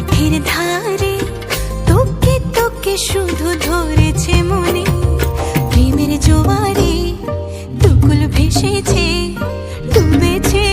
পথের ধারে তোকে তোকে শুধু ধরেছে মনে, প্রেমের জোয়ারে দুকুল ভেসেছে ডুবেছে